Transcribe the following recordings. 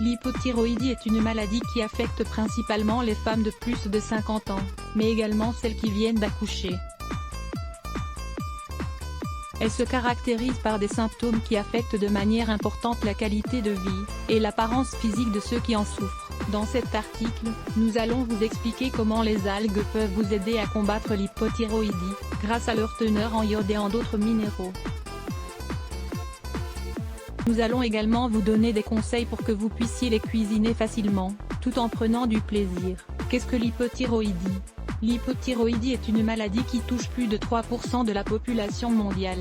L'hypothyroïdie est une maladie qui affecte principalement les femmes de plus de 50 ans, mais également celles qui viennent d'accoucher. Elle se caractérise par des symptômes qui affectent de manière importante la qualité de vie, et l'apparence physique de ceux qui en souffrent. Dans cet article, nous allons vous expliquer comment les algues peuvent vous aider à combattre l'hypothyroïdie, grâce à leur teneur en iode et en d'autres minéraux. Nous allons également vous donner des conseils pour que vous puissiez les cuisiner facilement, tout en prenant du plaisir. Qu'est-ce que l'hypothyroïdie ? L'hypothyroïdie est une maladie qui touche plus de 3% de la population mondiale.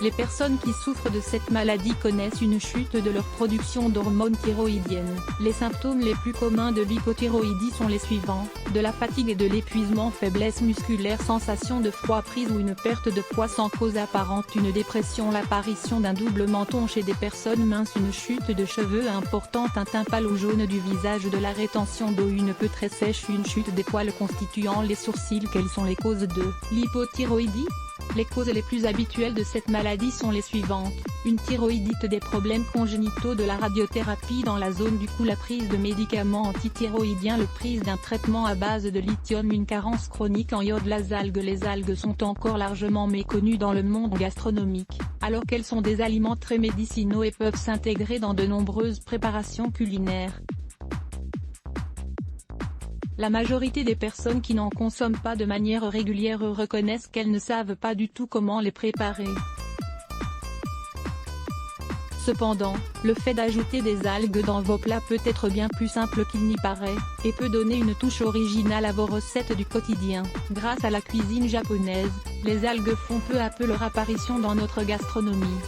Les personnes qui souffrent de cette maladie connaissent une chute de leur production d'hormones thyroïdiennes. Les symptômes les plus communs de l'hypothyroïdie sont les suivants: de la fatigue et de l'épuisement, faiblesse musculaire, sensation de froid, prise ou une perte de poids sans cause apparente, une dépression, l'apparition d'un double menton chez des personnes minces, une chute de cheveux importante, un teint pâle ou jaune du visage, de la rétention d'eau, une peau très sèche, une chute des poils constituant les sourcils. Quelles sont les causes de l'hypothyroïdie ? Les causes les plus habituelles de cette maladie sont les suivantes: une thyroïdite, des problèmes congénitaux, de la radiothérapie dans la zone du cou, la prise de médicaments antithyroïdiens, la prise d'un traitement à base de lithium, une carence chronique en iode. Les algues sont encore largement méconnues dans le monde gastronomique, alors qu'elles sont des aliments très médicinaux et peuvent s'intégrer dans de nombreuses préparations culinaires. La majorité des personnes qui n'en consomment pas de manière régulière reconnaissent qu'elles ne savent pas du tout comment les préparer. Cependant, le fait d'ajouter des algues dans vos plats peut être bien plus simple qu'il n'y paraît, et peut donner une touche originale à vos recettes du quotidien. Grâce à la cuisine japonaise, les algues font peu à peu leur apparition dans notre gastronomie.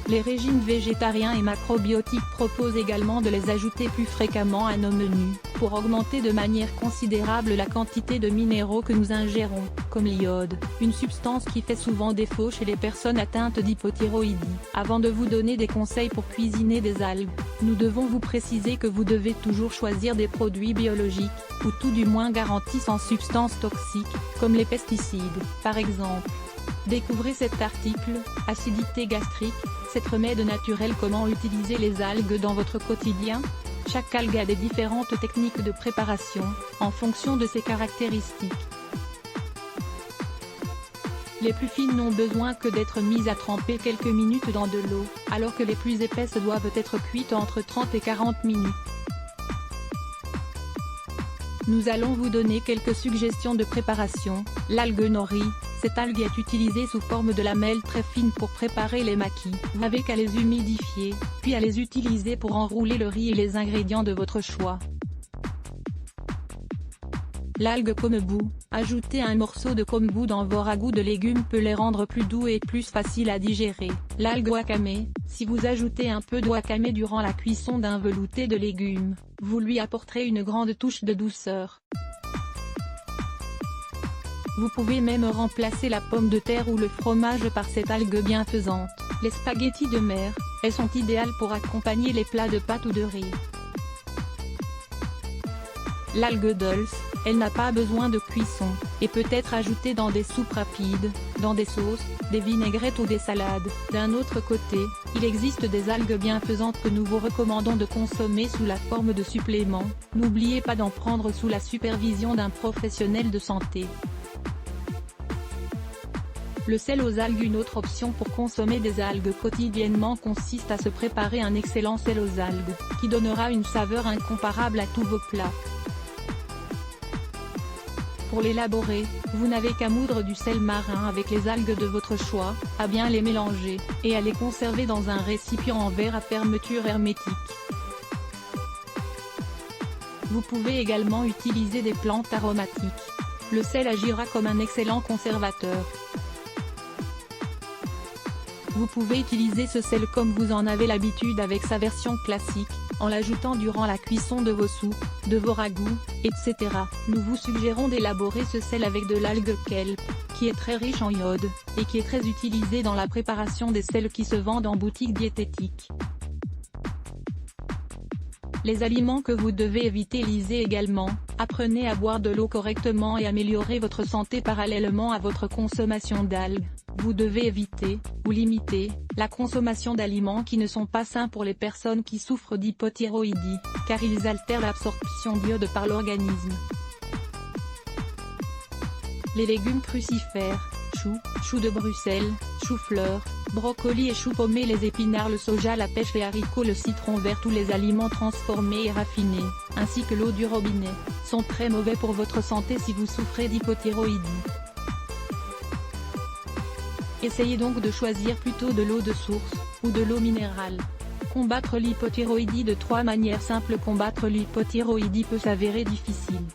Les régimes végétariens et macrobiotiques proposent également de les ajouter plus fréquemment à nos menus, pour augmenter de manière considérable la quantité de minéraux que nous ingérons, comme l'iode, une substance qui fait souvent défaut chez les personnes atteintes d'hypothyroïdie. Avant de vous donner des conseils pour cuisiner des algues, nous devons vous préciser que vous devez toujours choisir des produits biologiques, ou tout du moins garantis sans substances toxiques, comme les pesticides, par exemple. Découvrez cet article, acidité gastrique, cet remède naturel. Comment utiliser les algues dans votre quotidien? Chaque algue a des différentes techniques de préparation, en fonction de ses caractéristiques. Les plus fines n'ont besoin que d'être mises à tremper quelques minutes dans de l'eau, alors que les plus épaisses doivent être cuites entre 30 et 40 minutes. Nous allons vous donner quelques suggestions de préparation. L'algue nori, cette algue est utilisée sous forme de lamelles très fines pour préparer les makis. Vous n'avez qu'à les humidifier, puis à les utiliser pour enrouler le riz et les ingrédients de votre choix. L'algue kombu, ajouter un morceau de kombu dans vos ragoûts de légumes peut les rendre plus doux et plus faciles à digérer. L'algue wakame, si vous ajoutez un peu de wakame durant la cuisson d'un velouté de légumes, vous lui apporterez une grande touche de douceur. Vous pouvez même remplacer la pomme de terre ou le fromage par cette algue bienfaisante. Les spaghettis de mer, elles sont idéales pour accompagner les plats de pâtes ou de riz. L'algue dulse, elle n'a pas besoin de cuisson, et peut être ajoutée dans des soupes rapides, dans des sauces, des vinaigrettes ou des salades. D'un autre côté, il existe des algues bienfaisantes que nous vous recommandons de consommer sous la forme de suppléments. N'oubliez pas d'en prendre sous la supervision d'un professionnel de santé. Le sel aux algues. Une autre option pour consommer des algues quotidiennement consiste à se préparer un excellent sel aux algues, qui donnera une saveur incomparable à tous vos plats. Pour l'élaborer, vous n'avez qu'à moudre du sel marin avec les algues de votre choix, à bien les mélanger, et à les conserver dans un récipient en verre à fermeture hermétique. Vous pouvez également utiliser des plantes aromatiques. Le sel agira comme un excellent conservateur. Vous pouvez utiliser ce sel comme vous en avez l'habitude avec sa version classique, en l'ajoutant durant la cuisson de vos soupes, de vos ragoûts, etc. Nous vous suggérons d'élaborer ce sel avec de l'algue kelp, qui est très riche en iode, et qui est très utilisé dans la préparation des sels qui se vendent en boutique diététique. Les aliments que vous devez éviter. Lisez également, apprenez à boire de l'eau correctement et améliorez votre santé parallèlement à votre consommation d'algues. Vous devez éviter, ou limiter, la consommation d'aliments qui ne sont pas sains pour les personnes qui souffrent d'hypothyroïdie, car ils altèrent l'absorption d'iode par l'organisme. Les légumes crucifères, choux de Bruxelles, choux-fleurs, brocolis et choux pommés, les épinards, le soja, la pêche, les haricots, le citron vert, tous les aliments transformés et raffinés, ainsi que l'eau du robinet, sont très mauvais pour votre santé si vous souffrez d'hypothyroïdie. Essayez donc de choisir plutôt de l'eau de source, ou de l'eau minérale. Combattre l'hypothyroïdie de 3 manières simples. Combattre l'hypothyroïdie peut s'avérer difficile.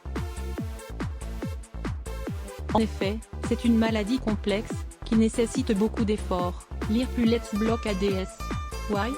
En effet, c'est une maladie complexe, qui nécessite beaucoup d'efforts. Lire plus Let's Block ADS. Why?